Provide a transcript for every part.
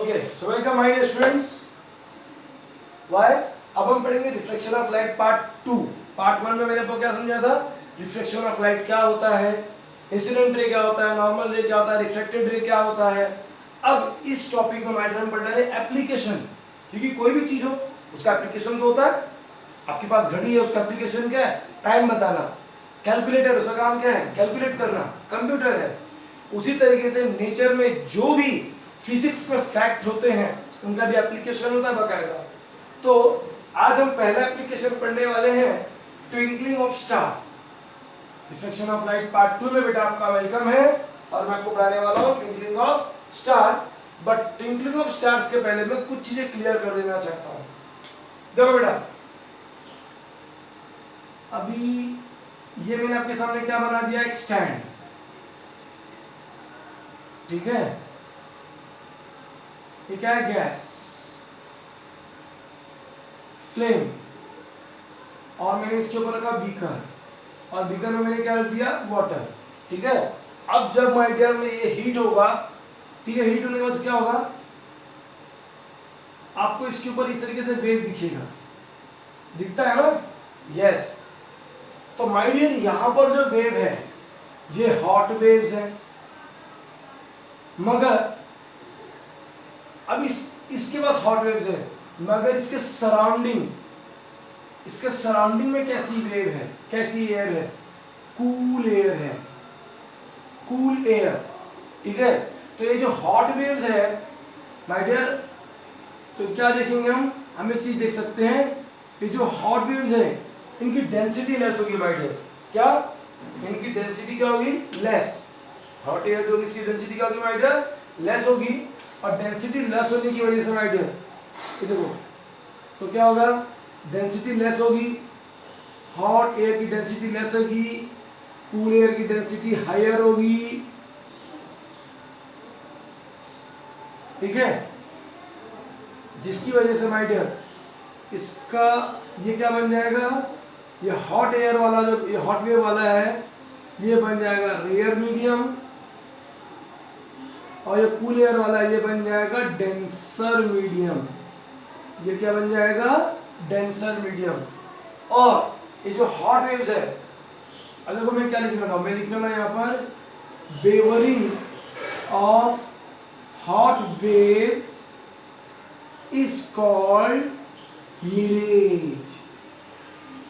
Okay, so welcome my dear students. वाई अब हम पढ़ेंगे reflection of light part 2। Part 1 में मैंने आपको क्या समझा था, रिफ्लेक्शन ऑफ लाइट क्या होता है, इंसिडेंट रे क्या होता है, नॉर्मल रे क्या होता है, रिफ्लेक्टेड रे क्या होता है। अब इस टॉपिक में हम पढ़ रहे हैं एप्लीकेशन, क्योंकि कोई भी चीज हो उसका एप्लीकेशन तो होता है। आपके पास घड़ी है, उसका एप्लीकेशन क्या है, टाइम बताना। कैलकुलेटर, उसका काम क्या है, कैलकुलेट करना। कंप्यूटर है, उसी तरीके से नेचर में जो भी फिजिक्स में फैक्ट होते हैं उनका भी एप्लीकेशन होता है बकायदा। तो आज हम पहला एप्लीकेशन पढ़ने वाले हैं twinkling of stars. Reflection of light part 2 में बेटा आपका वेलकम है, और मैं आपको पढ़ाने वाला हूं twinkling of stars. But twinkling of stars के पहले मैं कुछ चीजें क्लियर कर देना चाहता हूं। देखो बेटा, अभी ये मैंने आपके सामने क्या बना दिया, एक स्टैंड, ठीक है। ये क्या है, गैस, फ्लेम, और मैंने इसके ऊपर रखा बीकर, और बीकर में मैंने क्या रख दिया, वाटर, ठीक है। अब जब माय डियर में ये हीट होगा, ठीक है, हीट होने के बाद क्या होगा, आपको इसके ऊपर इस तरीके से वेव दिखेगा, दिखता है ना, यस। तो माय डियर यहां पर जो वेव है ये हॉट वेव्स है, मगर अब इसके पास हॉट वेव्स है, मगर इसके सराउंडिंग में कैसी वेव है, कैसी एयर है, कूल एयर है, कूल एयर, ठीक है। तो ये जो हॉट वेव्स है माय डियर, तो क्या देखेंगे हम एक चीज देख सकते हैं, ये जो हॉट वेव्स है इनकी डेंसिटी लेस होगी माय डियर। क्या, इनकी डेंसिटी क्या होगी, लेस। हॉट एयर जो इसकी डेंसिटी क्या होगी माय डियर, लेस होगी। और डेंसिटी लेस होने की वजह से माय डियर ये देखो, तो क्या होगा, डेंसिटी लेस होगी, हॉट एयर की डेंसिटी लेस होगी, कूल एयर की डेंसिटी हायर होगी, ठीक है। जिसकी वजह से माय डियर इसका ये क्या बन जाएगा, ये हॉट एयर वाला जो ये हॉट वेव वाला है ये बन जाएगा रेयर मीडियम, और ये कूल एयर वाला ये बन जाएगा डेंसर मीडियम। ये क्या बन जाएगा, डेंसर मीडियम। और ये जो हॉट वेव्स है, अब देखो मैं क्या लिख रहा हूं, मैं लिख रहा हूं यहां पर wavering of hot waves is called mirage,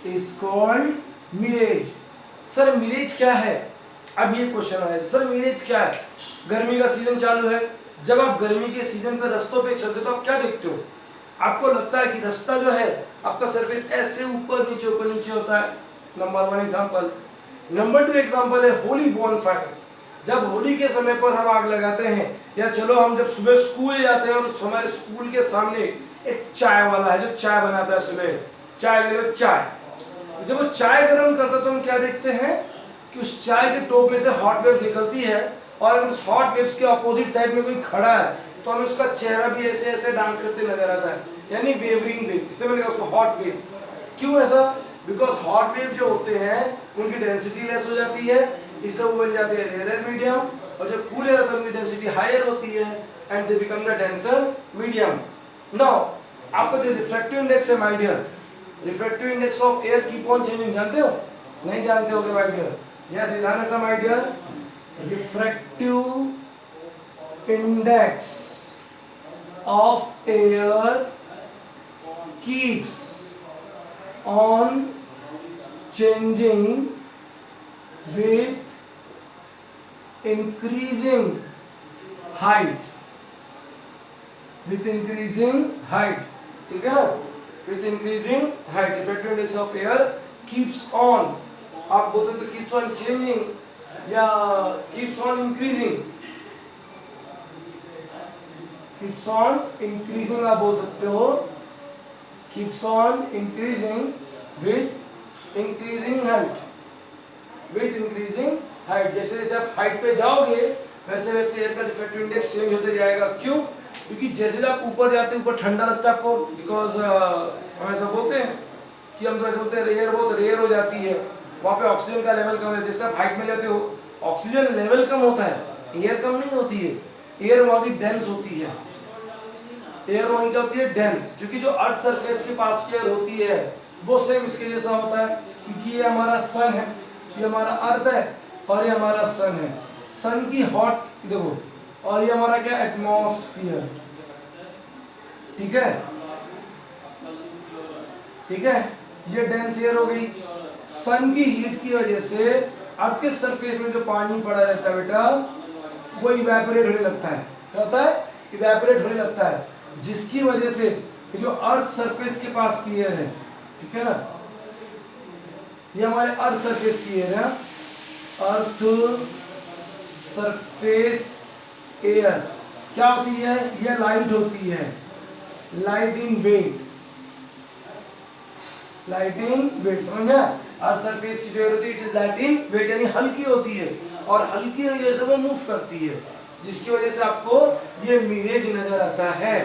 is called mirage. Sir mirage क्या है, अब ये क्वेश्चन आया, सर मिरेज क्या है। गर्मी का सीजन चालू है, जब आप गर्मी के सीजन पे रास्तों पे चलते हो तो आप क्या देखते हो, आपको लगता है कि रास्ता जो है आपका सरफेस ऐसे ऊपर नीचे होता है। Number 1 example. नंबर 2 एग्जांपल है होली बॉनफायर। जब होली के समय पर हम आग लगाते हैं, या चलो हम जब सुबह स्कूल जाते हैं और हमारे स्कूल के सामने एक चाय वाला है जो चाय बनाता है, सुबह चाय ले लो चाय। तो जब वो चाय गर्म करता है तो हम क्या देखते हैं कि उस चाय के टोप में से हॉट वेव निकलती है, और अगर उस हॉट वेव्स के अपोजिट साइड में कोई खड़ा है तो हमें उसका चेहरा भी ऐसे ऐसे डांस करते नजर आता है, यानी वेवरिंग वेव, इसलिए मैंने कहा उसको हॉट वेव। क्यों ऐसा, बिकॉज हॉट वेव जो होते हैं उनकी डेंसिटी लेस हो जाती है, इसलिए वो बन जाते हैं रेयर मीडियम, और जो कूल एयर होता है उनकी डेंसिटी हायर होती है, and they become the denser medium. Now आपका जो रिफ्रैक्टिव इंडेक्स है my dear, refractive index of air keep on changing, जानते हो, नहीं जानते होगे माय डियर, यस ध्यान रखना my dear. Refractive index of air keeps on changing with increasing height, with increasing height, ठीक है, with increasing height। effective index of air keeps on, आप बोल सकते हो keeps on changing या keeps on increasing, keeps on increasing आप बोल सकते हो, keeps on increasing with increasing height, with increasing height। जैसे जैसे आप हाइट पे जाओगे वैसे वैसे एयर का रिफ्रैक्टिव इंडेक्स चेंज होते जाएगा। क्यों, क्योंकि जैसे जब आप ऊपर जाते हैं ऊपर ठंडा लगता है आपको, बिकॉज हम ऐसा बोलते हैं कि हम तो ऐसा बोलते हैं एयर बहुत रेयर हो जाती है, वहाँ पे ऑक्सीजन का लेवल कम है। जैसे आप हाइट में जाते हो ऑक्सीजन लेवल कम होता है, एयर कम नहीं होती है, एयर वहाँ भी डेंस होती है, एयर वहीं क्या होती है, डेंस, क्योंकि जो अर्थ सरफेस के पास की एयर होती है वो सेम इसके जैसा होता है, क्योंकि ये हमारा सन है, ये हमारा अर्थ है और ये हमारा सन है। सन की हॉट देखो, और ये हमारा क्या, एटमॉस्फेयर। ठीक है, ठीक है, ये डेंस एयर हो गई। सन की हीट की वजह से अर्थ के सरफेस में जो पानी पड़ा रहता है बेटा, वो इवेपोरेट होने लगता है। क्या होता है, इवेपोरेट होने लगता है, जिसकी वजह से जो अर्थ सरफेस के पास की एयर है, ठीक है ना, ये हमारे अर्थ सरफेस की एयर है, अर्थ सरफेस एयर क्या होती है, ये लाइट होती है, light in weight, light in weight, समझा। अर्थ सरफेस की जो एयर होती है it is light in weight, यानी हल्की होती है, और हल्की होने की वजह से वो मूव करती है, जिसकी वजह से आपको ये मिरेज नजर आता है।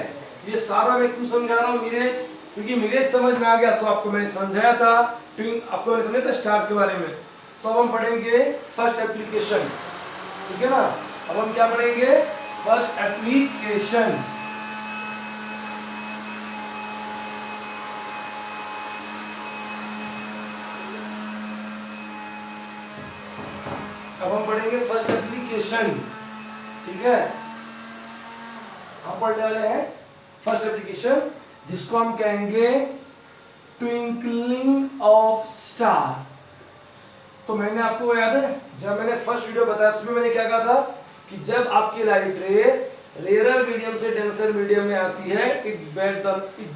ये सारा मैं क्यों समझा रहा हूँ मिरेज, क्योंकि मिरेज समझ में आ गया तो आपको मैंने समझाया था, आपको मैंने समझाया था स्टार्स के बारे में। तो अब हम पढ़ेंगे फर्स्ट एप्लीकेशन, ठीक है ना। अब हम क्या पढ़ेंगे, फर्स्ट एप्लीकेशन। अब हम पढ़ेंगे फर्स्ट एप्लीकेशन, ठीक है। हम पढ़ने वाले हैं फर्स्ट एप्लीकेशन, जिसको हम कहेंगे ट्विंकलिंग ऑफ स्टार। तो मैंने आपको याद है, जब मैंने फर्स्ट वीडियो बताया उसमें मैंने क्या कहा था कि जब आपकी लाइट रे रेयर मीडियम से डेंसर मीडियम में आती है, it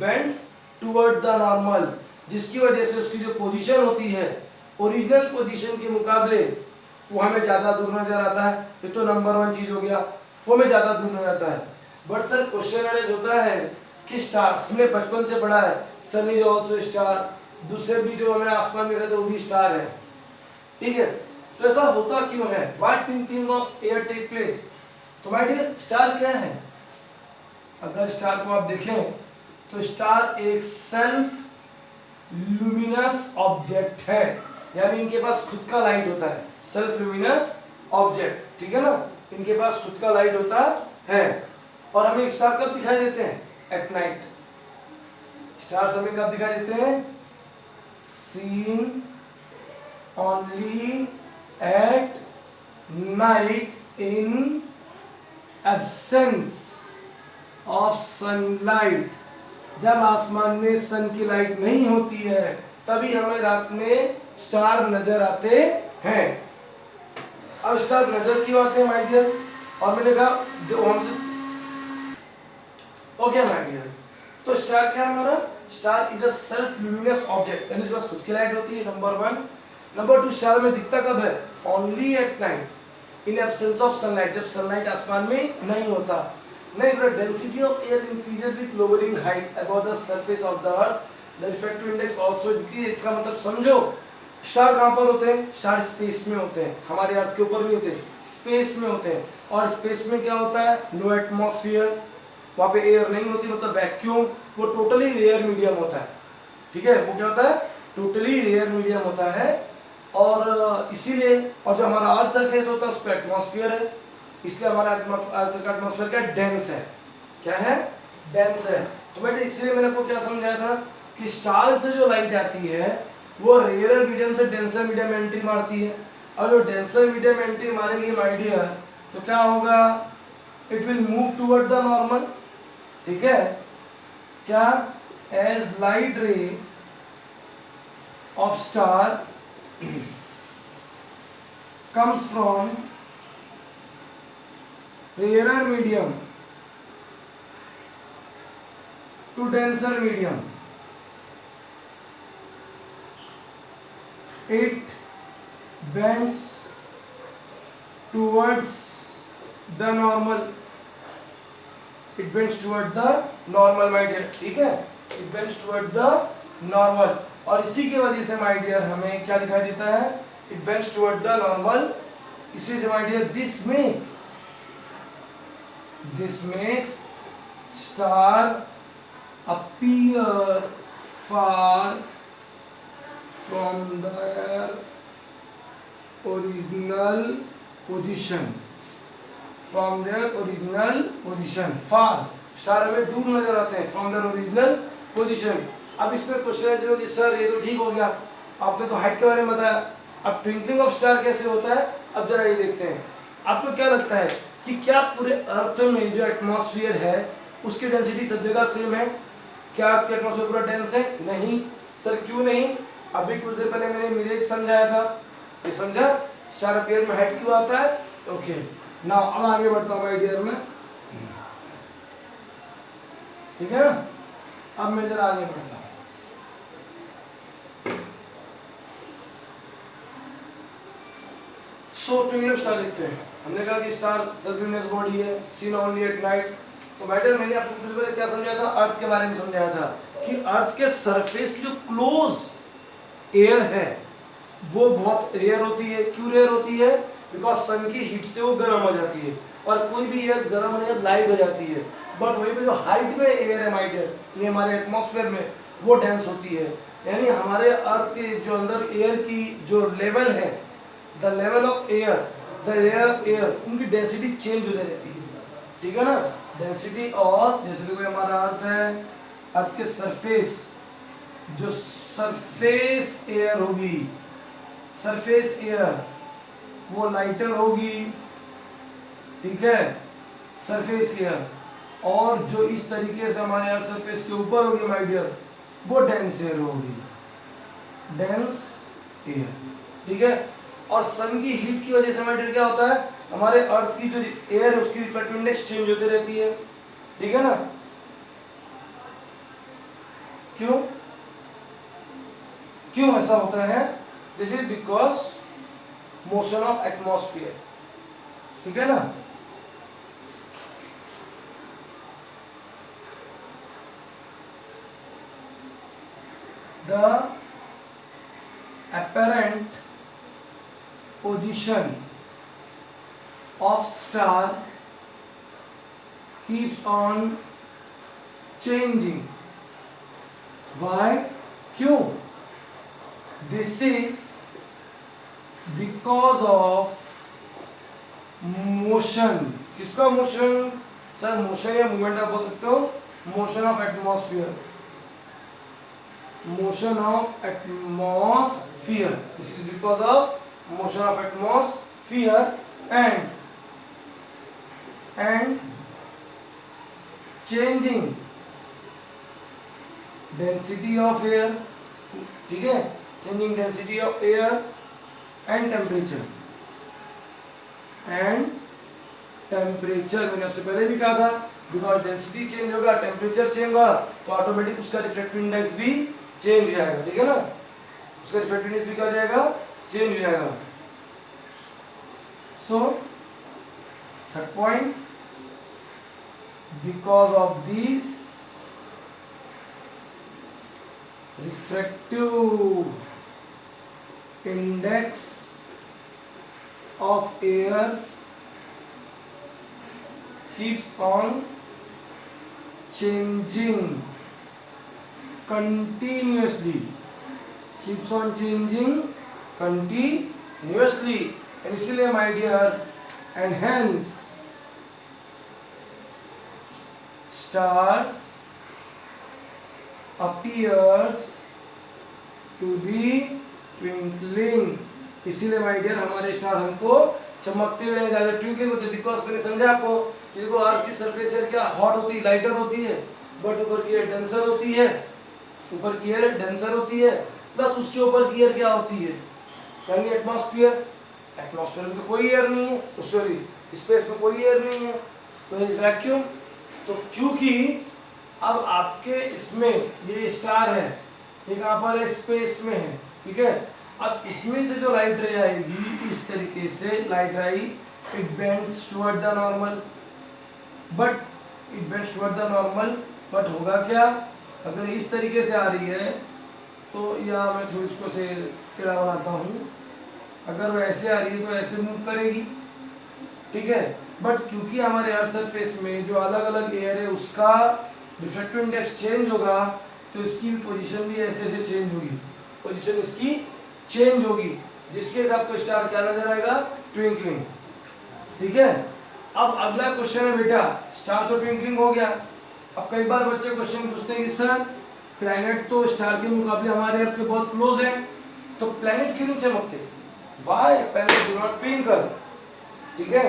bends toward the normal, जिसकी वजह से उसकी जो पोजीशन होती है ओरिजिनल पोजीशन के मुकाबले वो हमें ज्यादा दूर नजर आता है। ये तो नंबर 1 चीज हो गया, वो हमें ज्यादा दूर नजर आता है। बट सर क्वेश्चन अरेज होता है कि स्टार्स, हमने बचपन से पढ़ा है सन इज आल्सो स्टार, दूसरे भी जो हमें आसमान में कहते हैं वो भी स्टार है, ठीक है। तो ऐसा होता क्यों है, why twinkling of air take place. तो माय डियर स्टार क्या है, अगर स्टार को आप देखें तो स्टार एक सेल्फ लुमिनस ऑब्जेक्ट है, यानी इनके पास खुद का लाइट होता है, सेल्फ लुमिनस ऑब्जेक्ट, ठीक है ना, इनके पास खुद का लाइट होता है। और हमें स्टार कब दिखाई देते हैं, एट नाइट। स्टार्स हमें कब दिखाई देते हैं, seen only at night in absence of sunlight. जब आसमान में सन की लाइट नहीं होती है तभी हमें रात में स्टार नजर आते हैं। अब स्टार नजर क्यों आते हैं माय डियर, और मैंने कहा जो हमसे ओके माय डियर, तो स्टार क्या है हमारा, star is a self luminous object, यानी इसके पास खुद की लाइट होती है, नंबर 1। नंबर 2, स्टार में दिखता कब है, only at night in absence of sunlight, जब सनलाइट आसमान में नहीं होता। नहीं, the density of air increases with lowering height above the surface of the earth, the refractive index also increases। इसका मतलब समझो, स्टार कहाँ पर होते हैं, स्टार स्पेस में होते हैं, हमारे अर्थ के ऊपर नहीं होते, स्पेस में होते हैं। और स्पेस में क्या होता है, नो एटमॉस्फेयर, वहाँ पे एयर नहीं होती, मतलब वैक्यूम, वो टोटली रेयर मीडियम होता है, ठीक है, वो क्या होता है, टोटली रेयर मीडियम होता है। और इसीलिए, और जो हमारा अर्थ सरफेस होता है उस पर एटमॉस्फेयर है, इसलिए हमारा अर्थ का एटमॉस्फेयर क्या डेंस है, क्या है, डेंस है। तो बेटे इसलिए मैंने आपको क्या समझाया था कि स्टार से जो लाइट आती है वो रेयर मीडियम से डेंसर मीडियम में एंट्री मारती है, और जो डेंसर मीडियम में एंट्री मारेगी माय डियर, तो क्या होगा, it will move toward the normal, ठीक है, क्या, as light ray of star comes from rarer medium to denser medium, it bends towards the normal, it bends toward the normal my dear, ठीक है, it bends toward the normal। और इसी की वजह से माय डियर हमें क्या दिखाई देता है, it bends toward the normal, इसी से my dear this makes star appear far from their original position, far, star हमें दूर नजर आते हैं फ्रॉम देयर ओरिजिनल पोजीशन। अब इसमें क्वेश्चन है चलो जी सर ये तो ठीक हो गया, आपने तो हाइट के बारे में बताया, अब ट्विंकलिंग ऑफ स्टार कैसे होता है, अब जरा ये देखते हैं। आपको क्या लगता है कि क्या पूरे अर्थ में जो एटमॉस्फेयर है उसकी डेंसिटी सब जगह सेम है? क्या अर्थ का एटमॉस्फेयर पूरा डेंस है? नहीं सर, क्यों नहीं? अभी कुछ देर पहले मैंने मिरेज समझाया था, ये समझा स्टार अपीयर में हाइट क्यों आता है। ओके नाउ अब आगे बढ़ता हूं माय डियर में, ठीक है ना। अब मैं जरा आगे बढ़ता हूं। सो ट्विंकलिंग स्टार देखते हैं। हमने कहा कि स्टार सर्कुलर बॉडी है, सीन ओनली एट नाइट। तो मैटर मैंने आपको कुछ पहले क्या समझाया था, अर्थ के बारे में समझाया था कि अर्थ के सरफेस की जो क्लोज एयर है वो बहुत रेयर होती है। क्यों रेयर होती है? बिकॉज सन की हीट से वो गर्म हो जाती है, और कोई भी एयर गर्म होने के बाद लाइट हो जाती है। बट वहीं पे जो हाइट में एयर है माय डियर, ये हमारे एटमॉस्फेयर में, वो डेंस होती है। यानी हमारे अर्थ के जो अंदर एयर की जो लेवल है, the level of air, the layer of air, उनकी डेंसिटी चेंज होती रहती है, ठीक है ना। डेंसिटी और जैसे कोई हमारा अर्थ है, अर्थ के सरफेस, जो सरफेस एयर होगी, सरफेस एयर वो लाइटर होगी, ठीक है, सरफेस एयर। और जो इस तरीके से हमारे अर्थ सरफेस के ऊपर होगी माय डियर, वो डेंस एयर होगी, डेंस एयर, ठीक है। और सन की हीट की वजह से माय डियर क्या होता है, हमारे अर्थ की जो एयर है उसकी रिफ्रैक्टिव इंडेक्स चेंज होती रहती है, ठीक है ना। क्यों क्यों ऐसा होता है? This is because motion of atmosphere, ठीक है ना। The apparent position of star keeps on changing. Why? क्यों? This is because of motion. किसका मोशन? सर मोशन या मूवमेंट आप बोल सकते हो, motion of atmosphere, motion of atmosphere. This is because of motion of atmosphere and changing density of air, ठीक है, changing density of air and temperature, मैंने आपसे पहले भी कहा था, बिकॉज डेंसिटी चेंज होगा, टेम्परेचर चेंज होगा, तो ऑटोमेटिक उसका रिफ्रैक्टिव इंडेक्स भी चेंज हो जाएगा, ठीक है ना। उसका रिफ्रैक्टिव इंडेक्स भी क्या हो जाएगा, चेंज हो जाएगा। So third point, because of this refractive index of air keeps on changing continuously, keeps on changing continuously, and इसलिए my dear, and hence stars appears to be twinkling, इसीलिए my dear हमारे star हमको चमकते हुए ज्यादा twinkling होते हैं। Because मैंने समझा आपको, देखो अर्थ की सरफेस एयर क्या हॉट होती है, लाइटर होती है, बट ऊपर की एयर डेंसर होती है, ऊपर की एयर डेंसर होती है, प्लस उसके ऊपर की एयर क्या होती है, यानी एटमॉस्फेयर। एटमॉस्फेयर में तो कोई एयर नहीं है, सॉरी स्पेस में कोई एयर नहीं है, तो इज वैक्यूम। तो क्योंकि अब आपके इसमें ये स्टार है, ये कहाँ पर है, स्पेस में है, ठीक है। अब इसमें से जो लाइट रे आएगी, इस तरीके से लाइट आई, it bends toward the normal, but it bends toward the normal, but होगा क्या, अगर इस तरीके से आ रही है तो, या मैं थोड़ी इसको से टेढ़ा बनाता हूँ, अगर वो ऐसे आ रही है तो ऐसे मूव करेगी, ठीक है। बट क्योंकि हमारे अर्थ सरफेस में जो अलग अलग एयर है उसका रिफ्रैक्टिव इंडेक्स चेंज होगा, तो इसकी भी पोजीशन भी ऐसे से चेंज होगी, पोजीशन इसकी चेंज होगी, जिसके हिसाब से स्टार क्या नजर आएगा, ट्विंकलिंग, ठीक है। अब अगला क्वेश्चन है बेटा, स्टार तो ट्विंकलिंग हो गया, अब कई बार बच्चे क्वेश्चन पूछते हैं कि सर प्लैनेट तो स्टार के मुकाबले हमारे अर्थ के बहुत क्लोज है, तो प्लैनेट क्यों नहीं चमकते? Why planet do not twinkle? ठीक है,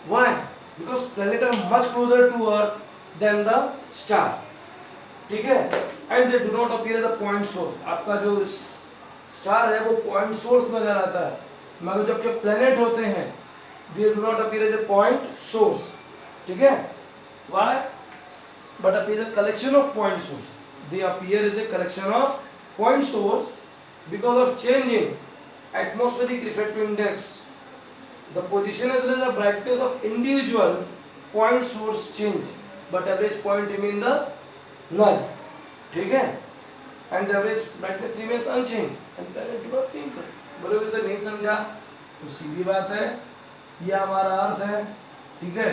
why? Because planet are much closer to earth than the star, ठीक है, and they do not appear as a point source. आपका जो स्टार है वो पॉइंट सोर्स नजर आता है, मगर जबकि प्लैनेट होते हैं they do not appear as a point source, ठीक है। Why? but appear a collection of point source. They appear as a collection of point source because of change in atmospheric refractive index. The position as well as the brightness of individual point source change, but average point remain the null. ठीक है? And the average brightness remains unchanged. And planet do not twinkle. बराबर से नहीं समझा तो सीधी बात है, ये हमारा अर्थ है, ठीक है।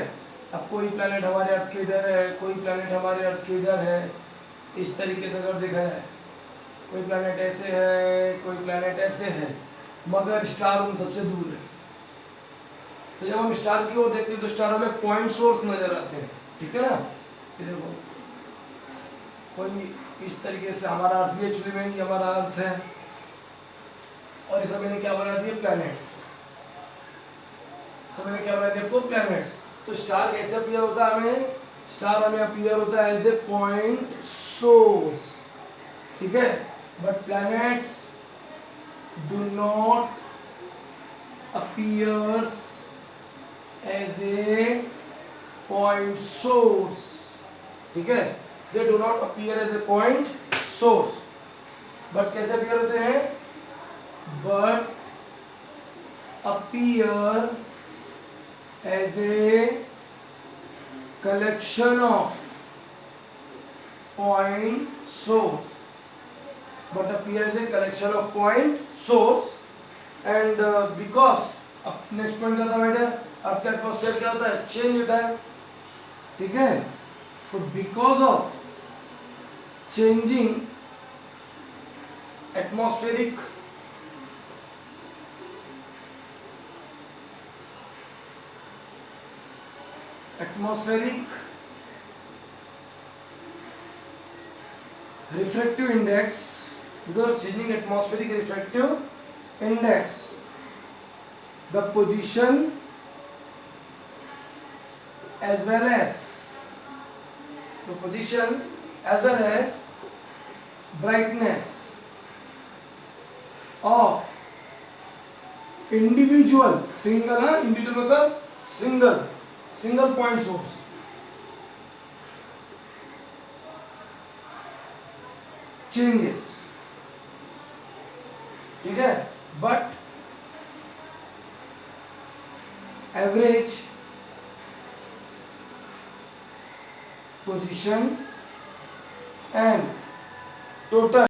अब कोई प्लैनेट हमारे अर्थ के इधर है, कोई प्लैनेट हमारे अर्थ के इधर है, इस तरीके से अगर देखा जाए, कोई प्लैनेट ऐसे है, कोई प्लैनेट ऐसे है, मगर स्टार उन सबसे दूर है। तो जब हम स्टार की ओर देखते हैं तो स्टार हमें पॉइंट सोर्स नजर आते हैं, ठीक है ना। ये देखो कोई इस तरीके से हमारा अर्थ भी एक्चुअली में ये हमारा अर्थ है, और इस मैंने क्या बना दिया? प्लैनेट्स। सब मैंने क्या बना दिया आपको? प्लैनेट्स। तो स्टार कैसे अपीयर होता है? हमें स्टार हमें अपीयर होता है एज ए पॉइंट सोर्स, ठीक है, but planets do not appears as a point source, ठीक है, they do not appear as a point source, but कैसे अपीयर होते हैं? But appear as a collection of point source, but appear as a collection of point source, and because अब next point क्या था बेटा? आपके एटमॉस्फेयर क्या होता है? चेंज होता है, ठीक है। तो because of changing atmospheric refractive index, because of changing atmospheric refractive index, the position as well as brightness of individual individual मतलब single point source changes, ठीक है, but average position and total